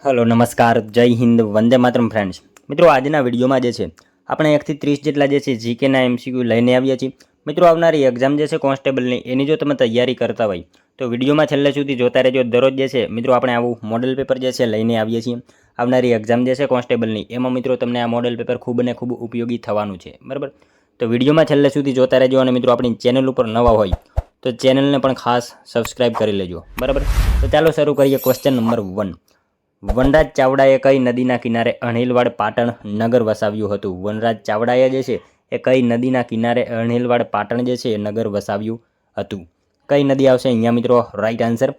Hello नमस्कार जय Hind Vande Mataram friends. मित्रों આજના વિડીયોમાં જે છે આપણે 1 થી 30 જેટલા જે છે જીકેના એમસીક્યુ લઈને આવ્યા છીએ। મિત્રો આવનારી એક્ઝામ જે છે કોન્સ્ટેબલની એની જો તમે તૈયારી કરતા હોય તો વિડીયોમાં છેલ્લે સુધી જોતા રહેજો। દરરોજ જે છે મિત્રો આપણે આવું મોડેલ પેપર જે છે લઈને આવીએ છીએ। આવનારી એક્ઝામ જે છે કોન્સ્ટેબલની એમાં મિત્રો તમને આ મોડેલ પેપર ખૂબ ને ખૂબ ઉપયોગી થવાનું છે, બરાબર। તો વિડીયોમાં છેલ્લે સુધી જોતા રહેજો અને મિત્રો આપણી ચેનલ ઉપર નવા હોય તો ચેનલને પણ ખાસ સબસ્ક્રાઇબ કરી લેજો, બરાબર। તો ચાલો શરૂ કરીએ। Question number 1। વનરાજ ચાવડાએ કઈ નદીના કિનારે અણહિલવાડ પાટણ નગર વસાવ્યું હતું? વનરાજ ચાવડાએ જે છે એ કઈ નદીના કિનારે અણહિલવાડ પાટણ જે છે એ નગર વસાવ્યું હતું? કઈ નદી આવશે અહીંયા મિત્રો? રાઈટ આન્સર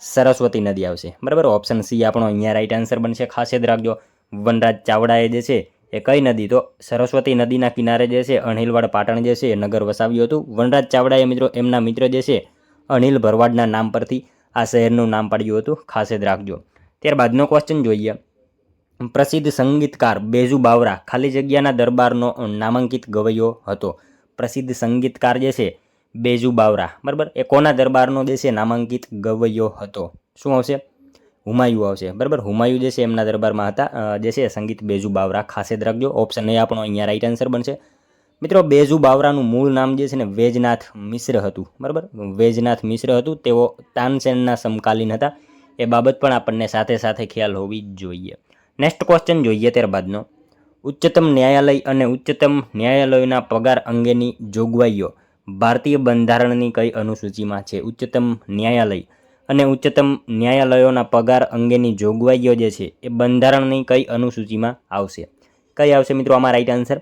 સરસ્વતી નદી આવશે, બરાબર। ઓપ્શન સી આપણો અહીંયા રાઈટ આન્સર બનશે। ખાસ યાદ રાખજો, વનરાજ ચાવડાએ જે છે એ કઈ નદી? તો સરસ્વતી નદીના કિનારે જે છે અણહિલવાડ પાટણ જે છે એ નગર વસાવ્યું હતું। વનરાજ ચાવડાએ મિત્રો એમના મિત્ર જે છે અણિલ ભરવાડના નામ પરથી આ શહેરનું નામ પાડ્યું હતું, ખાસ યાદ રાખજો। ત્યારબાદનો ક્વેશ્ચન જોઈએ। પ્રસિદ્ધ સંગીતકાર બેજુ બાવરા ખાલી જગ્યાના દરબારનો નામાંકિત ગવૈયો હતો? પ્રસિદ્ધ સંગીતકાર જે છે બેજુ બાવરા, બરાબર, એ કોના દરબારનો જે છે નામાંકિત ગવૈયો હતો? શું આવશે? હુમાયુ આવશે, બરાબર। હુમાયુ જે છે એમના દરબારમાં હતા જે છે સંગીત બેજુ બાવરા, ખાસ યાદ રાખજો। ઓપ્શન એ આપણો અહીંયા રાઈટ આન્સર બનશે। મિત્રો બેજુ બાવરાનું મૂળ નામ જે છે ને વેજનાથ મિશ્ર હતું, બરાબર। વેજનાથ મિશ્ર હતું, તેઓ તાનસેનના સમકાલીન હતા, એ બાબત પણ આપણને સાથે સાથે ખ્યાલ હોવી જોઈએ। નેક્સ્ટ ક્વેશ્ચન જોઈએ ત્યારબાદનો। ઉચ્ચતમ ન્યાયાલય અને ઉચ્ચતમ ન્યાયાલયોના પગાર અંગેની જોગવાઈઓ ભારતીય બંધારણની કઈ અનુસૂચિમાં છે? ઉચ્ચતમ ન્યાયાલય અને ઉચ્ચતમ ન્યાયાલયોના પગાર અંગેની જોગવાઈઓ જે છે એ બંધારણની કઈ અનુસૂચિમાં આવશે? કઈ આવશે મિત્રો આમાં રાઈટ આન્સર?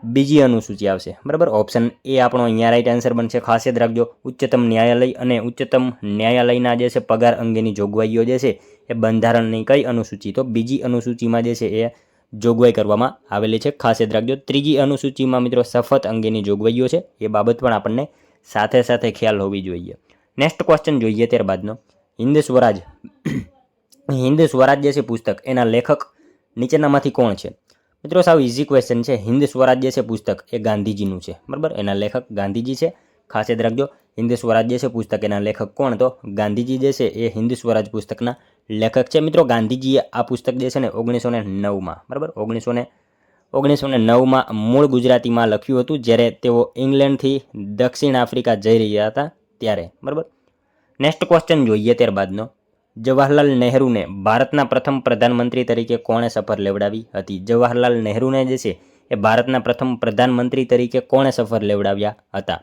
બીજી અનુસૂચિ આવશે, બરાબર। ઓપ્શન એ આપણો અહીંયા રાઈટ આન્સર બનશે। ખાસ યાદ રાખજો, ઉચ્ચતમ ન્યાયાલય અને ઉચ્ચતમ ન્યાયાલયના જે છે પગાર અંગેની જોગવાઈઓ જે છે એ બંધારણની કઈ અનુસૂચિ? તો બીજી અનુસૂચિમાં જે છે એ જોગવાઈ કરવામાં આવેલી છે, ખાસ યાદ રાખજો। ત્રીજી અનુસૂચિમાં મિત્રો શપથ અંગેની જોગવાઈઓ છે, એ બાબત પણ આપણને સાથે સાથે ખ્યાલ હોવી જોઈએ। નેક્સ્ટ ક્વેશ્ચન જોઈએ ત્યારબાદનો। હિન્દ સ્વરાજ હિન્દ સ્વરાજ જે છે પુસ્તક એના લેખક નીચેનામાંથી કોણ છે? મિત્રો સાવ ઇઝી ક્વેશ્ચન છે। હિન્દ સ્વરાજ જે છે પુસ્તક એ ગાંધીજીનું છે, બરાબર, એના લેખક ગાંધીજી છે, ખાસ યાદ રાખજો। હિન્દ સ્વરાજ જે છે પુસ્તક એના લેખક કોણ? તો ગાંધીજી જે છે એ હિન્દ સ્વરાજ પુસ્તકના લેખક છે। મિત્રો ગાંધીજીએ આ પુસ્તક જે છે ને 1909માં, બરાબર, 1909માં મૂળ ગુજરાતીમાં લખ્યું હતું, જ્યારે તેઓ ઇંગ્લેન્ડથી દક્ષિણ આફ્રિકા જઈ રહ્યા હતા ત્યારે, બરાબર। નેક્સ્ટ ક્વેશ્ચન જોઈએ ત્યારબાદનો। જવાહરલાલ નહેરુને ભારતના પ્રથમ પ્રધાનમંત્રી તરીકે કોણે શપથ લેવડાવી હતી? જવાહરલાલ નહેરુને જે છે એ ભારતના પ્રથમ પ્રધાનમંત્રી તરીકે કોણે શપથ લેવડાવ્યા હતા?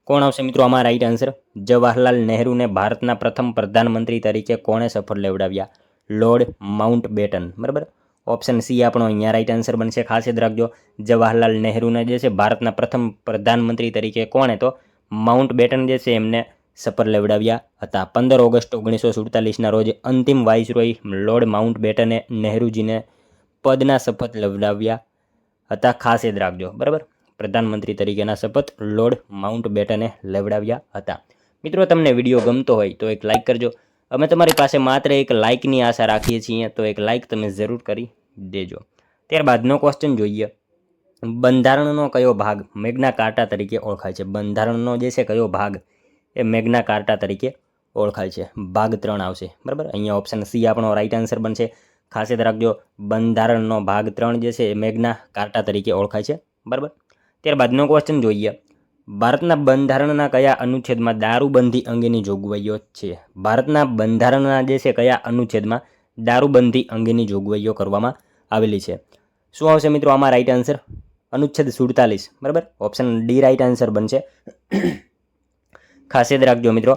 કોણ આવશે મિત્રો આમાં રાઈટ આન્સર? જવાહરલાલ નહેરુને ભારતના પ્રથમ પ્રધાનમંત્રી તરીકે કોણે શપથ લેવડાવ્યા? લોર્ડ માઉન્ટ બેટન, બરાબર। ઓપ્શન સી આપણો અહીંયા રાઈટ આન્સર બનશે। ખાસ યાદ રાખજો, જવાહરલાલ નહેરુને જે છે ભારતના પ્રથમ પ્રધાનમંત્રી તરીકે કોણે? તો માઉન્ટ બેટન જે છે એમને શપથ લેવડાવ્યા હતા। 15 ઓગસ્ટ 1947ના રોજ અંતિમ વાઇસરોય લોર્ડ માઉન્ટ બેટને નહેરુજીને પદના શપથ લેવડાવ્યા હતા, ખાસ યાદ રાખજો, બરાબર। પ્રધાનમંત્રી તરીકેના શપથ લોર્ડ માઉન્ટ બેટને લેવડાવ્યા હતા। મિત્રો તમને વિડીયો ગમતો હોય તો એક લાઇક કરજો। અમે તમારી પાસે માત્ર એક લાઇકની આશા રાખીએ છીએ, તો એક લાઇક તમે જરૂર કરી દેજો। ત્યારબાદનો ક્વેશ્ચન જોઈએ। બંધારણનો કયો ભાગ મેગ્ના કાર્ટા તરીકે ઓળખાય છે? બંધારણનો જે છે કયો ભાગ એ મેગ્ના કાર્ટા તરીકે ઓળખાય છે? ભાગ 3 આવશે, બરાબર। અહીંયા ઓપ્શન સી આપણો રાઈટ આન્સર બનશે। ખાસ યાદ રાખજો, બંધારણનો ભાગ 3 જે છે એ મેગ્ના કાર્ટા તરીકે ઓળખાય છે, બરાબર। ત્યારબાદનો ક્વેશ્ચન જોઈએ। ભારતના બંધારણના કયા અનુચ્છેદમાં દારૂબંધી અંગેની જોગવાઈઓ છે? ભારતના બંધારણના જે છે કયા અનુચ્છેદમાં દારૂબંધી અંગેની જોગવાઈઓ કરવામાં આવેલી છે? શું આવશે મિત્રો આમાં રાઈટ આન્સર? અનુચ્છેદ 47, બરાબર। ઓપ્શન ડી રાઈટ આન્સર બનશે। ખાસ યાદ રાખજો મિત્રો,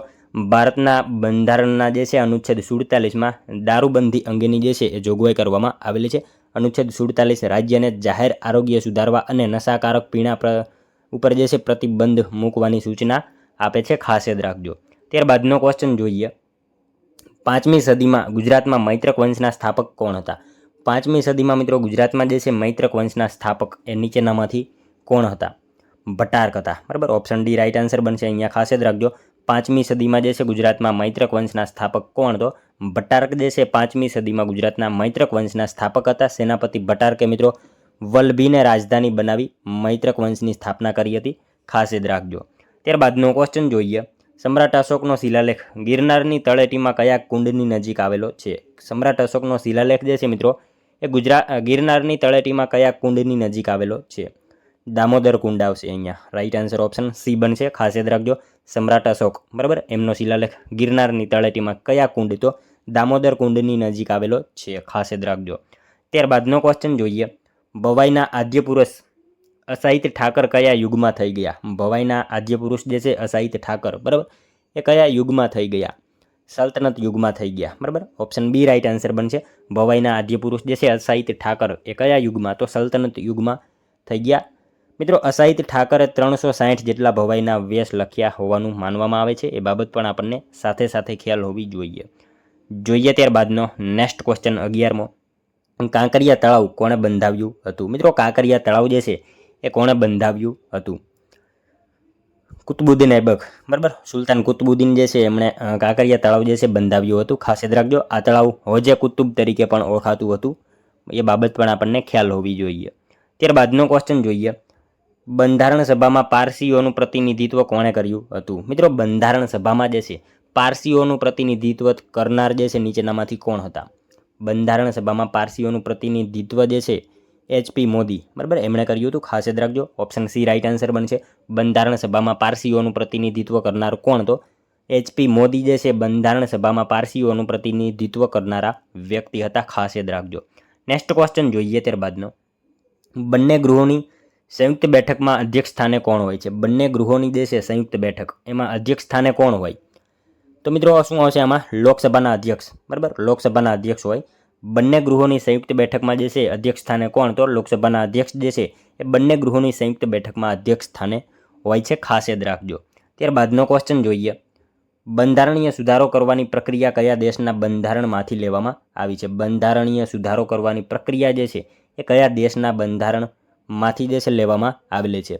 ભારતના બંધારણના જે છે અનુચ્છેદ 47માં દારૂબંધી અંગેની જે છે એ જોગવાઈ કરવામાં આવેલી છે। અનુચ્છેદ 47 રાજ્યને જાહેર આરોગ્ય સુધારવા અને નશાકારક પીણા ઉપર જે છે પ્રતિબંધ મૂકવાની સૂચના આપે છે, ખાસ યાદ રાખજો। ત્યારબાદનો ક્વેશ્ચન જોઈએ। 5મી સદીમાં ગુજરાતમાં મૈત્રક વંશના સ્થાપક કોણ હતા? 5મી સદીમાં મિત્રો ગુજરાતમાં જે છે મૈત્રક વંશના સ્થાપક એ નીચેનામાંથી કોણ હતા? ભટ્ટારક હતા, બરાબર। ઓપ્શન ડી રાઈટ આન્સર બનશે। અહીંયા ખાસ યાદ રાખજો, 5મી સદીમાં જે છે ગુજરાતમાં મૈત્રક વંશના સ્થાપક કોણ? તો ભટ્ટારક જે છે 5મી સદીમાં ગુજરાતના મૈત્રક વંશના સ્થાપક હતા। સેનાપતિ ભટ્ટારકે મિત્રો વલ્લભીને રાજધાની બનાવી મૈત્રક વંશની સ્થાપના કરી હતી, ખાસ યાદ રાખજો। ત્યારબાદનો ક્વેશ્ચન જોઈએ। સમ્રાટ અશોકનો શિલાલેખ ગિરનારની તળેટીમાં કયા કુંડની નજીક આવેલો છે? સમ્રાટ અશોકનો શિલાલેખ જે છે મિત્રો એ ગિરનારની તળેટીમાં કયા કુંડની નજીક આવેલો છે? દામોદર કુંડ આવશે અહીંયા. રાઈટ આન્સર ઓપ્શન સી બનશે. ખાસ યાદ રાખજો, સમ્રાટ અશોક બરાબર એમનો શિલાલેખ ગિરનારની તળેટીમાં કયા કુંડ? તો દામોદર કુંડની નજીક આવેલો છે. ખાસ યાદ રાખજો. ત્યારબાદનો ક્વેશ્ચન જોઈએ. ભવાઈના આદ્ય પુરુષ અસાહિત ઠાકર કયા યુગમાં થઈ ગયા? ભવાઈના આદ્ય પુરુષ જે છે અસાહિત ઠાકર બરાબર એ કયા યુગમાં થઈ ગયા? સલ્તનત યુગમાં થઈ ગયા બરાબર. ઓપ્શન બી રાઈટ આન્સર બનશે. ભવાઈના આદ્ય પુરુષ જે છે અસાહિત ઠાકર એ કયા યુગમાં? તો સલ્તનત યુગમાં થઈ ગયા. મિત્રો અસાહિત ઠાકરે 360 જેટલા ભવાઈના વેશ લખ્યા હોવાનું માનવામાં આવે છે. એ બાબત પણ આપણને સાથે સાથે ખ્યાલ હોવી જોઈએ. ત્યારબાદનો નેક્સ્ટ ક્વેશ્ચન 11મો. કાંકરિયા તળાવ કોણે બંધાવ્યું હતું? મિત્રો કાંકરિયા તળાવ જે છે એ કોણે બંધાવ્યું હતું? કુતુબુદ્દીન ઐબક બરાબર. સુલતાન કુતુબુદ્દીન જે છે એમણે કાંકરિયા તળાવ જે છે બંધાવ્યું હતું. ખાસ યાદ રાખજો, આ તળાવ હોજે કુતુબ તરીકે પણ ઓળખાતું હતું. એ બાબત પણ આપણને ખ્યાલ હોવી જોઈએ. ત્યારબાદનો ક્વેશ્ચન જોઈએ. બંધારણ સભામાં પારસીઓનું પ્રતિનિધિત્વ કોણે કર્યું હતું? મિત્રો બંધારણ સભામાં જે છે પારસીઓનું પ્રતિનિધિત્વ કરનાર જે છે નીચેનામાંથી કોણ હતા? બંધારણ સભામાં પારસીઓનું પ્રતિનિધિત્વ જે છે HP મોદી બરાબર એમણે કર્યું હતું. ખાસ યાદ રાખજો, ઓપ્શન સી રાઈટ આન્સર બનશે. બંધારણ સભામાં પારસીઓનું પ્રતિનિધિત્વ કરનાર કોણ? તો HP મોદી જે છે બંધારણ સભામાં પારસીઓનું પ્રતિનિધિત્વ કરનારા વ્યક્તિ હતા. ખાસ યાદ રાખજો. નેક્સ્ટ ક્વેશ્ચન જોઈએ ત્યારબાદનો. બંને ગૃહોની સંયુક્ત બેઠકમાં અધ્યક્ષ સ્થાને કોણ હોય છે? બંને ગૃહોની જે છે સંયુક્ત બેઠક એમાં અધ્યક્ષ સ્થાને કોણ હોય? તો મિત્રો શું આવશે આમાં? લોકસભાના અધ્યક્ષ બરાબર. લોકસભાના અધ્યક્ષ હોય. બંને ગૃહોની સંયુક્ત બેઠકમાં જે છે અધ્યક્ષ સ્થાને કોણ? તો લોકસભાના અધ્યક્ષ જે છે એ બંને ગૃહોની સંયુક્ત બેઠકમાં અધ્યક્ષ સ્થાને હોય છે. ખાસ યાદ રાખજો. ત્યારબાદનો ક્વેશ્ચન જોઈએ. બંધારણીય સુધારો કરવાની પ્રક્રિયા કયા દેશના બંધારણમાંથી લેવામાં આવી છે? બંધારણીય સુધારો કરવાની પ્રક્રિયા જે છે એ કયા દેશના બંધારણમાંથી જે છે લેવામાં આવેલી છે?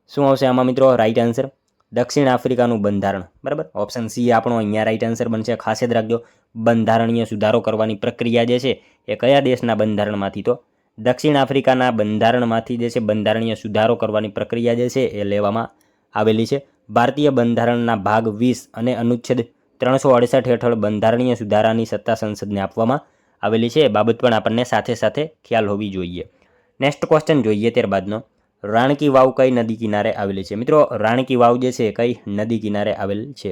શું આવશે આમાં મિત્રો? રાઈટ આન્સર દક્ષિણ આફ્રિકાનું બંધારણ બરાબર. ઓપ્શન સી આપણો અહીંયા રાઈટ આન્સર બનશે. ખાસ યાદ રાખજો, બંધારણીય સુધારો કરવાની પ્રક્રિયા જે છે એ કયા દેશના બંધારણમાંથી? તો દક્ષિણ આફ્રિકાના બંધારણમાંથી જે છે બંધારણીય સુધારો કરવાની પ્રક્રિયા જે છે એ લેવામાં આવેલી છે. ભારતીય બંધારણના ભાગ 20 અને અનુચ્છેદ 368 હેઠળ બંધારણીય સુધારાની સત્તા સંસદને આપવામાં આવેલી છે. એ બાબત પણ આપણને સાથે સાથે ખ્યાલ હોવી જોઈએ. નેક્સ્ટ ક્વેશ્ચન જોઈએ ત્યારબાદનો. રાણકી વાવ કઈ નદી કિનારે આવેલી છે? મિત્રો રાણકી વાવ જે છે કઈ નદી કિનારે આવેલી છે?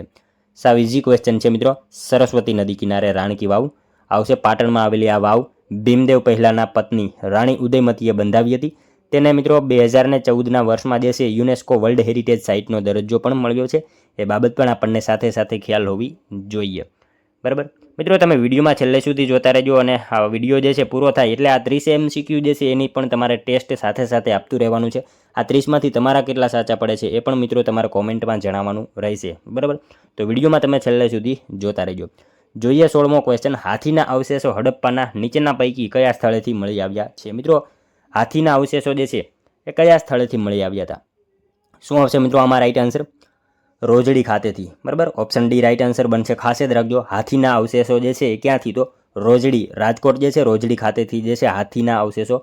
સાવ ઇઝી ક્વેશ્ચન છે મિત્રો. સરસ્વતી નદી કિનારે રાણકી વાવ આવશે. પાટણમાં આવેલી આ વાવ ભીમદેવ પહેલાના પત્ની રાણી ઉદયમતીએ બંધાવી હતી. તેને મિત્રો 2014ના વર્ષમાં જે છે યુનેસ્કો વર્લ્ડ હેરિટેજ સાઇટનો દરજ્જો પણ મળ્યો છે. એ બાબત પણ આપણને સાથે સાથે ખ્યાલ હોવી જોઈએ બરાબર. મિત્રો તમે વિડીયોમાં છેલ્લે સુધી જોતા રહેજો અને આ વિડીયો જે છે પૂરો થાય એટલે આ 30 MCQ જે છે એની પણ તમારે ટેસ્ટ સાથે સાથે આપતું રહેવાનું છે. આ 30માંથી તમારા કેટલા સાચા પડે છે એ પણ મિત્રો તમારે કોમેન્ટમાં જણાવવાનું રહેશે બરાબર. તો વિડીયોમાં તમે છેલ્લે સુધી જોતા રહેજો. જોઈએ 16મો ક્વેશ્ચન. હાથીના અવશેષો હડપ્પાના નીચેના પૈકી કયા સ્થળેથી મળી આવ્યા છે? મિત્રો હાથીના અવશેષો જે છે એ કયા સ્થળેથી મળી આવ્યા હતા? શું આવશે મિત્રો આમાં રાઈટ આન્સર? રોજડી ખાતેથી બરાબર. ઓપ્શન ડી રાઈટ આન્સર બનશે. ખાસ યાદ રાખજો, હાથીના અવશેષો જે છે એ ક્યાંથી? તો રોજડી, રાજકોટ જે છે રોજડી ખાતેથી જે છે હાથીના અવશેષો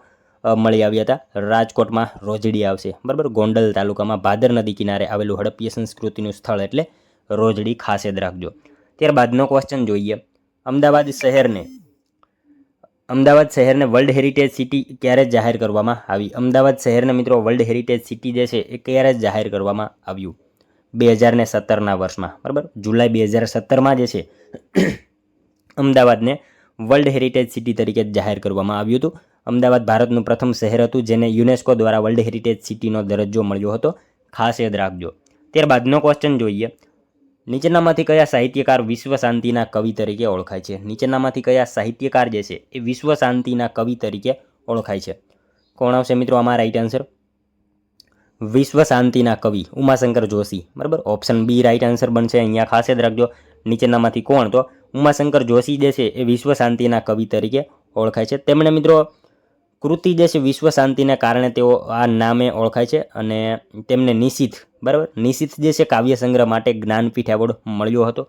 મળી આવ્યા હતા. રાજકોટમાં રોજડી આવશે બરાબર. ગોંડલ તાલુકામાં ભાદર નદી કિનારે આવેલું હડપ્પીય સંસ્કૃતિનું સ્થળ એટલે રોજડી. ખાસ યાદ રાખજો. ત્યારબાદનો ક્વેશ્ચન જોઈએ. અમદાવાદ શહેરને વર્લ્ડ હેરિટેજ સિટી ક્યારે જાહેર કરવામાં આવી? અમદાવાદ શહેરને મિત્રો વર્લ્ડ હેરિટેજ સિટી જે છે એ ક્યારે જાહેર કરવામાં આવ્યું? 2017ના વર્ષમાં બરાબર. જુલાઈ 2017માં જે છે અમદાવાદને વર્લ્ડ હેરિટેજ સિટી તરીકે જાહેર કરવામાં આવ્યું હતું. અમદાવાદ ભારતનું પ્રથમ શહેર હતું જેને યુનેસ્કો દ્વારા વર્લ્ડ હેરિટેજ સિટીનો દરજ્જો મળ્યો હતો. ખાસ યાદ રાખજો. ત્યારબાદનો ક્વેશ્ચન જોઈએ. નીચેનામાંથી કયા સાહિત્યકાર વિશ્વ શાંતિના કવિ તરીકે ઓળખાય છે? નીચેનામાંથી કયા સાહિત્યકાર જે છે એ વિશ્વ શાંતિના કવિ તરીકે ઓળખાય છે? કોણ આવશે મિત્રો આમાં રાઈટ આન્સર? વિશ્વ શાંતિના કવિ ઉમાશંકર જોશી બરાબર. ઓપ્શન બી રાઈટ આન્સર બનશે અહીંયા. ખાસ યાદ રાખજો, નીચેનામાંથી કોણ? તો ઉમાશંકર જોશી જે છે એ વિશ્વ શાંતિના કવિ તરીકે ઓળખાય છે. તેમણે મિત્રો કૃતિ જે છે વિશ્વ શાંતિને કારણે તેઓ આ નામે ઓળખાય છે અને તેમને નિશીથ બરાબર નિશીથ જે છે કાવ્ય સંગ્રહ માટે જ્ઞાનપીઠ એવોર્ડ મળ્યો હતો.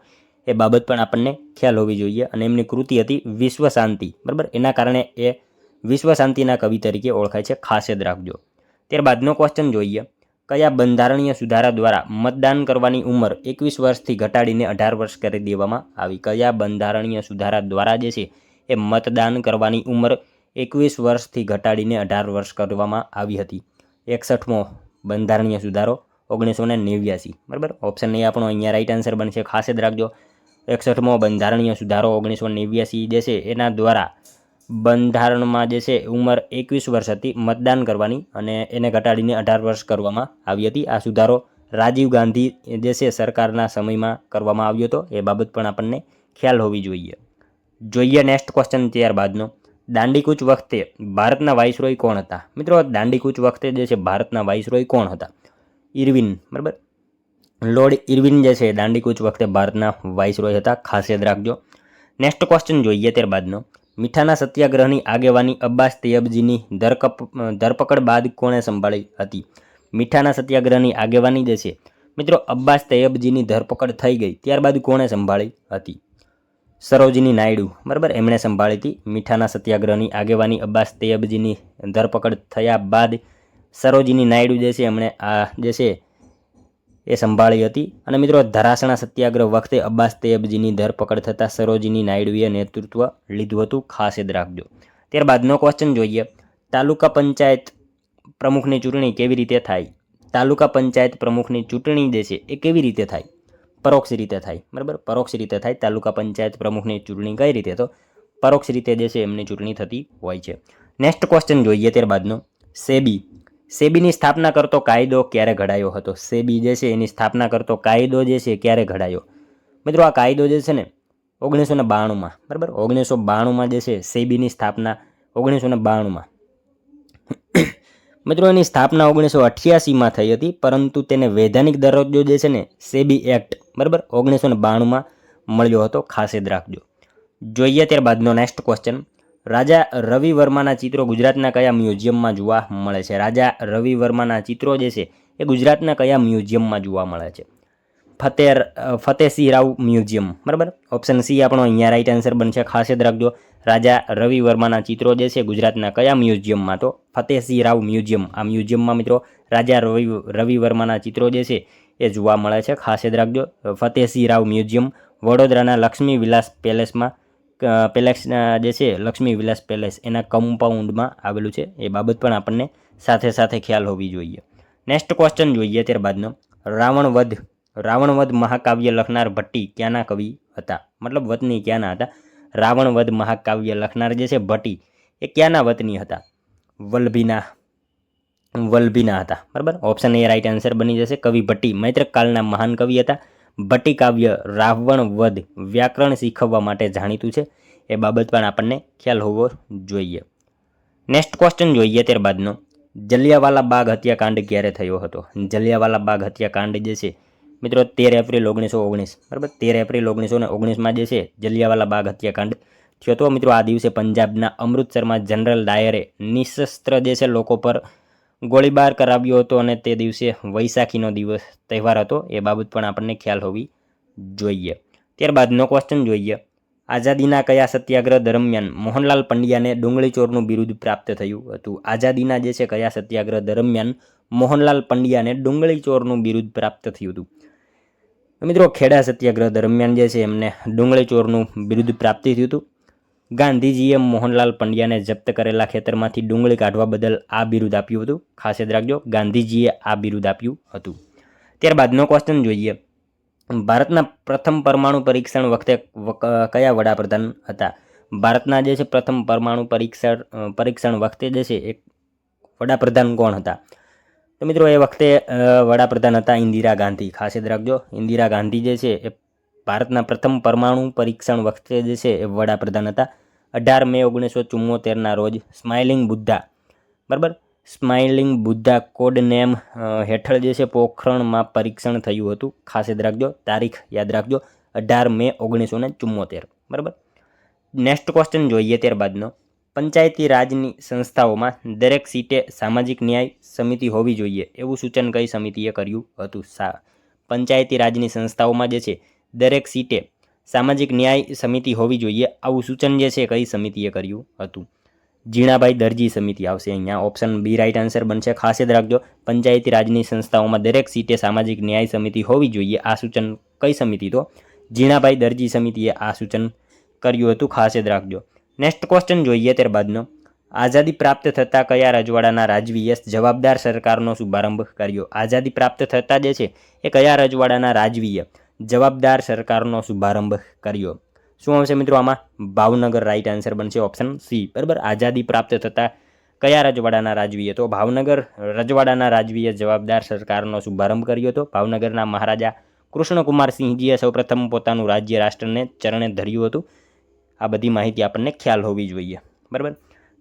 એ બાબત પણ આપણને ખ્યાલ હોવી જોઈએ. અને એમની કૃતિ હતી વિશ્વ શાંતિ બરાબર. એના કારણે એ વિશ્વ શાંતિના કવિ તરીકે ઓળખાય છે. ખાસ યાદ રાખજો. ત્યારબાદનો ક્વેશ્ચન જોઈએ. કયા બંધારણીય સુધારા દ્વારા મતદાન કરવાની ઉંમર 21 વર્ષથી ઘટાડીને 18 વર્ષ કરી દેવામાં આવી? કયા બંધારણીય સુધારા દ્વારા જે છે એ મતદાન કરવાની ઉંમર 21 વર્ષથી ઘટાડીને 18 વર્ષ કરવામાં આવી હતી? 61મો બંધારણીય સુધારો 1989, બરાબર. ઓપ્શન એ આપણો અહીંયા રાઈટ આન્સર બનશે, ખાસ જ રાખજો. 61મો બંધારણીય સુધારો 1989 જે છે એના દ્વારા બંધારણમાં જે છે ઉંમર 21 વર્ષ હતી મતદાન કરવાની અને એને ઘટાડીને 18 વર્ષ કરવામાં આવી હતી. આ સુધારો રાજીવ ગાંધી જે છે સરકારના સમયમાં કરવામાં આવ્યો હતો. એ બાબત પણ આપણને ખ્યાલ હોવી જોઈએ. Next question ત્યારબાદનો. દાંડીકૂચ વખતે ભારતના વાઇસરોય કોણ હતા? મિત્રો, દાંડીકૂચ વખતે જે છે ભારતના વાઇસરોય કોણ હતા? ઇરવિન, બરાબર. લોર્ડ ઇરવિન જે છે દાંડીકૂચ વખતે ભારતના વાઇસરોય હતા, ખાસ યાદ રાખજો. નેક્સ્ટ ક્વેશ્ચન જોઈએ ત્યારબાદનો. મીઠાના સત્યાગ્રહની આગેવાની અબ્બાસ તૈયબજીની ધરપકડ બાદ કોણે સંભાળી હતી? મીઠાના સત્યાગ્રહની આગેવાની જે છે મિત્રો અબ્બાસ તૈયબજીની ધરપકડ થઈ ગઈ ત્યારબાદ કોણે સંભાળી હતી? સરોજિની નાયડુ, બરાબર, એમણે સંભાળી હતી. મીઠાના સત્યાગ્રહની આગેવાની અબ્બાસ તૈયબજીની ધરપકડ થયા બાદ સરોજિની નાયડુ જે છે એમણે આ જે છે એ સંભાળી હતી. અને મિત્રો ધરાસણા સત્યાગ્રહ વખતે અબ્બાસ તૈયબજીની ધરપકડ થતાં સરોજિની નાયડુએ નેતૃત્વ લીધું હતું, ખાસ યાદ રાખજો. ત્યારબાદનો ક્વેશ્ચન જોઈએ. તાલુકા પંચાયત પ્રમુખની ચૂંટણી કેવી રીતે થાય? તાલુકા પંચાયત પ્રમુખની ચૂંટણી જે છે એ કેવી રીતે થાય? પરોક્ષ રીતે થાય, બરાબર. પરોક્ષ રીતે થાય તાલુકા પંચાયત પ્રમુખની ચૂંટણી. કઈ રીતે? તો પરોક્ષ રીતે જે છે એમની ચૂંટણી થતી હોય છે. નેક્સ્ટ ક્વેશ્ચન જોઈએ ત્યારબાદનો. સેબીની સ્થાપના કરતો કાયદો ક્યારે ઘડાયો હતો? સેબી જે છે એની સ્થાપના કરતો કાયદો જે છે ક્યારે ઘડાયો? મિત્રો, આ કાયદો જે છે ને 1992માં, બરાબર. 1992માં જે છે સેબીની સ્થાપના 1992માં. મિત્રો, એની સ્થાપના 1988માં થઈ હતી, પરંતુ તેને વૈધાનિક દરજ્જો જે છે ને સેબી એક્ટ, બરાબર, 1992માં મળ્યો હતો, ખાસ યાદ રાખજો. જોઈએ ત્યારબાદનો નેક્સ્ટ ક્વેશ્ચન. રાજા રવિ વર્માના ચિત્રો ગુજરાતના કયા મ્યુઝિયમમાં જોવા મળે છે? રાજા રવિ વર્માના ચિત્રો જે છે એ ગુજરાતના કયા મ્યુઝિયમમાં જોવા મળે છે? ફતેસિંહ રાવ મ્યુઝિયમ, બરાબર. ઓપ્શન સી આપણો અહીંયા રાઈટ આન્સર બનશે, ખાસ યાદ રાખજો. રાજા રવિ વર્માના ચિત્રો જે છે ગુજરાતના કયા મ્યુઝિયમમાં? તો ફતેસિંહ રાવ મ્યુઝિયમ. આ મ્યુઝિયમમાં મિત્રો રાજા રવિ વર્માના ચિત્રો જે છે એ જોવા મળે છે, ખાસ યાદ રાખજો. ફતેસિંહ રાવ મ્યુઝિયમ વડોદરાના લક્ષ્મી વિલાસ પેલેસમાં જે છે લક્ષ્મી વિલાસ પેલેસ એના કમ્પાઉન્ડમાં આવેલું છે. એ બાબત પણ આપણને સાથે સાથે ખ્યાલ હોવી જોઈએ. નેક્સ્ટ ક્વેશ્ચન જોઈએ ત્યારબાદનો. રાવણવધ મહાકાવ્ય લખનાર ભટ્ટી ક્યાંના કવિ હતા? મતલબ વતની ક્યાંના હતા? રાવણવધ મહાકાવ્ય લખનાર જે છે ભટ્ટી એ ક્યાંના વતની હતા? વલ્લભીના હતા, બરાબર. ઓપ્શન એ રાઈટ આન્સર બની જશે. કવિ ભટ્ટી મૈત્રક કાળના મહાન કવિ હતા. ભટ્ટી કાવ્ય રાવણવધ વ્યાકરણ શીખવવા માટે જાણીતું છે. એ બાબત પણ આપણને ખ્યાલ હોવો જોઈએ. નેક્સ્ટ ક્વેશ્ચન જોઈએ ત્યારબાદનો. જલિયાવાલા બાગ હત્યાકાંડ ક્યારે થયો હતો? જલિયાવાલા બાગ હત્યાકાંડ જે છે મિત્રો 13 એપ્રિલ 1919, બરાબર. 13 એપ્રિલ 1919માં જે છે જલિયાવાલા બાગ હત્યાકાંડ થયો હતો. મિત્રો, આ દિવસે પંજાબના અમૃતસરમાં જનરલ ડાયરે નિશસ્ત્ર જે છે લોકો પર ગોળીબાર કરાવ્યો હતો અને તે દિવસે વૈશાખીનો તહેવાર હતો. એ બાબત પણ આપણને ખ્યાલ હોવી જોઈએ. ત્યારબાદનો ક્વેશ્ચન જોઈએ. આઝાદીના કયા સત્યાગ્રહ દરમિયાન મોહનલાલ પંડ્યાને ડુંગળી ચોરનું બિરુદ પ્રાપ્ત થયું હતું? આઝાદીના જે છે કયા સત્યાગ્રહ દરમિયાન મોહનલાલ પંડ્યાને ડુંગળી ચોરનું બિરુદ પ્રાપ્ત થયું હતું? મિત્રો, ખેડા સત્યાગ્રહ દરમિયાન જે છે એમને ડુંગળી ચોરનું બિરુદ પ્રાપ્તિ થયું હતું. ગાંધીજીએ મોહનલાલ પંડ્યાને જપ્ત કરેલા ખેતરમાંથી ડુંગળી કાઢવા બદલ આ બિરુદ આપ્યું હતું, ખાસ યાદ રાખજો. ગાંધીજીએ આ બિરુદ આપ્યું હતું. ત્યારબાદનો ક્વેશ્ચન જોઈએ. ભારતના પ્રથમ પરમાણુ પરીક્ષણ વખતે કયા વડાપ્રધાન હતા? ભારતના જે છે પ્રથમ પરમાણુ પરીક્ષણ વખતે જે છે એક વડાપ્રધાન કોણ હતા? તો મિત્રો, એ વખતે વડાપ્રધાન હતા ઇન્દિરા ગાંધી, ખાસ યાદ રાખજો. ઇન્દિરા ગાંધી જે છે એ ભારતના પ્રથમ પરમાણુ પરીક્ષણ વખતે જે છે એ વડાપ્રધાન હતા. 18 મે 1974ના રોજ સ્માઇલિંગ બુદ્ધા, બરાબર, સ્માઇલિંગ બુદ્ધા કોડ નેમ હેઠળ જે છે પોખરણમાં પરીક્ષણ થયું હતું, ખાસ યાદ રાખજો. તારીખ યાદ રાખજો, 18 મે 1974, બરાબર. નેક્સ્ટ ક્વેશ્ચન જોઈએ ત્યારબાદનો. પંચાયતી રાજની સંસ્થાઓમાં દરેક સીટે સામાજિક ન્યાય સમિતિ હોવી જોઈએ એવું સૂચન કઈ સમિતિએ કર્યું હતું? પંચાયતી રાજની સંસ્થાઓમાં જે છે દરેક સીટે સામાજિક ન્યાય સમિતિ હોવી જોઈએ આવું સૂચન જે છે કઈ સમિતિએ કર્યું હતું? જીણાભાઈ દરજી સમિતિ આવશે અહીંયા. ઓપ્શન બી રાઇટ આન્સર બનશે. ખાસ યાદ રાખજો, પંચાયતી રાજની સંસ્થાઓમાં દરેક સીટે સામાજિક ન્યાય સમિતિ હોવી જોઈએ. આ સૂચન કઈ સમિતિ? તો જીણાભાઈ દરજી સમિતિએ આ સૂચન કર્યું હતું. ખાસ યાદ રાખજો. નેક્સ્ટ ક્વેશ્ચન જોઈએ ત્યારબાદનો. આઝાદી પ્રાપ્ત થતાં કયા રજવાડાના રાજવીએ જવાબદાર સરકારનો શુભારંભ કર્યો? આઝાદી પ્રાપ્ત થતાં જે છે એ કયા રજવાડાના રાજવીએ જવાબદાર સરકારનો શુભારંભ કર્યો? શું આવશે મિત્રો આમાં? ભાવનગર રાઇટ આન્સર બનશે. Option C. બરાબર. આઝાદી પ્રાપ્ત થતાં કયા રજવાડાના રાજવીએ? તો ભાવનગર રજવાડાના રાજવીએ જવાબદાર સરકારનો શુભારંભ કર્યો હતો. ભાવનગરના મહારાજા કૃષ્ણકુમારસિંહજીએ સૌપ્રથમ પોતાનું રાજ્ય રાષ્ટ્રને ચરણે ધર્યું હતું. આ બધી માહિતી આપણને ખ્યાલ હોવી જોઈએ. બરાબર.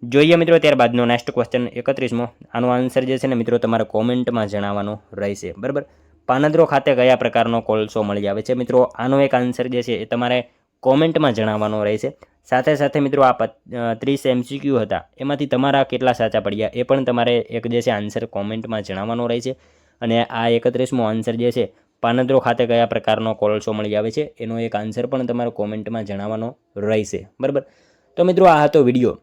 જોઈએ મિત્રો ત્યારબાદનો નેક્સ્ટ ક્વેશ્ચન 31મો. આનો આન્સર જે છે ને મિત્રો તમારે કોમેન્ટમાં જણાવવાનો રહેશે. બરાબર. પાનદ્રો ખાતે કયા પ્રકારનો કોલસો મળી આવે છે? મિત્રો આનો એક આન્સર જે છે એ તમારે કોમેન્ટમાં જણાવવાનો રહેશે. સાથે સાથે મિત્રો આ 30 MCQ હતા, એમાંથી તમારા કેટલા સાચા પડ્યા એ પણ તમારે એક જે છે આન્સર કોમેન્ટમાં જણાવવાનો રહેશે. અને આ 31મો આન્સર જે છે, પાનદ્રો ખાતે કયા પ્રકારનો કોલસો મળી આવે છે, એનો એક આન્સર પણ તમારે કોમેન્ટમાં જણાવવાનો રહેશે. બરાબર. તો મિત્રો આ હતો વિડીયો.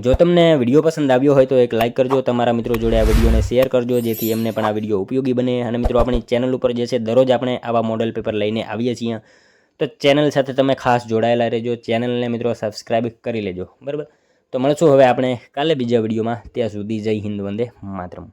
જો તમને વિડીયો પસંદ આવ્યો હોય તો એક લાઇક કરજો, તમારા મિત્રો જોડે આ વિડીયોને શેર કરજો, જેથી એમને પણ આ વિડીયો ઉપયોગી બને. અને મિત્રો આપણી ચેનલ ઉપર જે છે દરરોજ આપણે આવા મોડલ પેપર લઈને આવીએ છીએ, તો ચેનલ સાથે તમે ખાસ જોડાયેલા રહેજો. ચેનલને મિત્રો સબસ્ક્રાઈબ કરી લેજો. બરાબર. તો મળશું હવે આપણે કાલે બીજા વિડીયોમાં. ત્યાં સુધી જય હિન્દ, વંદે માતરમ.